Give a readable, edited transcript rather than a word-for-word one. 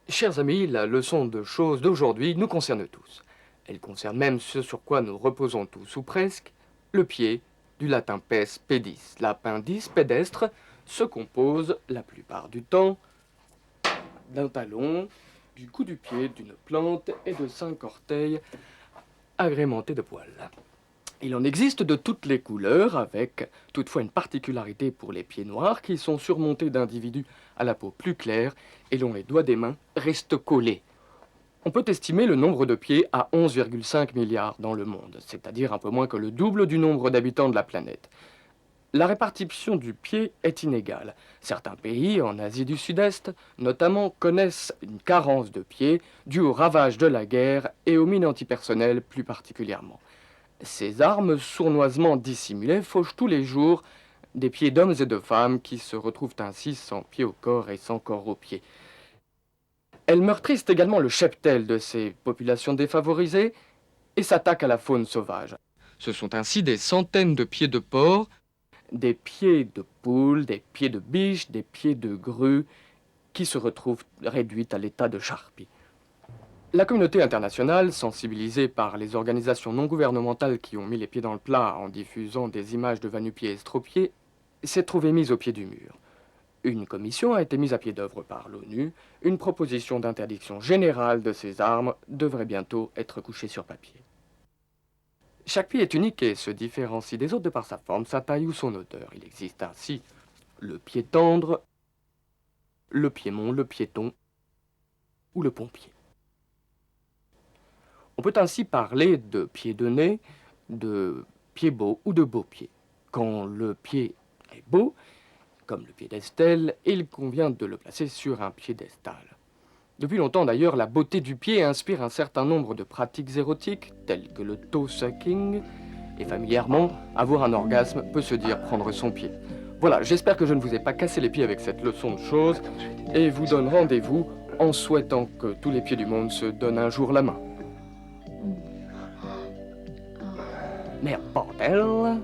Chers amis, la leçon de choses d'aujourd'hui nous concerne tous. Elle concerne même ce sur quoi nous reposons tous, ou presque, le pied, du latin pes, pedis. L'appendice pédestre se compose, la plupart du temps, d'un talon, du cou du pied, d'une plante et de 5 orteils agrémentés de poils. Il en existe de toutes les couleurs, avec toutefois une particularité pour les pieds noirs qui sont surmontés d'individus à la peau plus claire et dont les doigts des mains restent collés. On peut estimer le nombre de pieds à 11,5 milliards dans le monde, c'est-à-dire un peu moins que le double du nombre d'habitants de la planète. La répartition du pied est inégale. Certains pays, en Asie du Sud-Est, notamment, connaissent une carence de pieds due aux ravages de la guerre et aux mines antipersonnelles plus particulièrement. Ces armes sournoisement dissimulées fauchent tous les jours des pieds d'hommes et de femmes qui se retrouvent ainsi sans pied au corps et sans corps aux pieds. Elles meurtrissent également le cheptel de ces populations défavorisées et s'attaquent à la faune sauvage. Ce sont ainsi des centaines de pieds de porc, des pieds de poules, des pieds de biches, des pieds de grues qui se retrouvent réduits à l'état de charpie. La communauté internationale, sensibilisée par les organisations non gouvernementales qui ont mis les pieds dans le plat en diffusant des images de va-nu-pieds estropiés, s'est trouvée mise au pied du mur. Une commission a été mise à pied d'œuvre par l'ONU. Une proposition d'interdiction générale de ces armes devrait bientôt être couchée sur papier. Chaque pied est unique et se différencie des autres de par sa forme, sa taille ou son odeur. Il existe ainsi le pied tendre, le piémont, le piéton ou le pompier. On peut ainsi parler de pied de nez, de pied beau ou de beau pied. Quand le pied est beau, comme le piédestal, il convient de le placer sur un piédestal. Depuis longtemps d'ailleurs, la beauté du pied inspire un certain nombre de pratiques érotiques, telles que le toe sucking, et familièrement, avoir un orgasme peut se dire prendre son pied. Voilà, j'espère que je ne vous ai pas cassé les pieds avec cette leçon de choses, et vous donne rendez-vous en souhaitant que tous les pieds du monde se donnent un jour la main. Merde, bordel!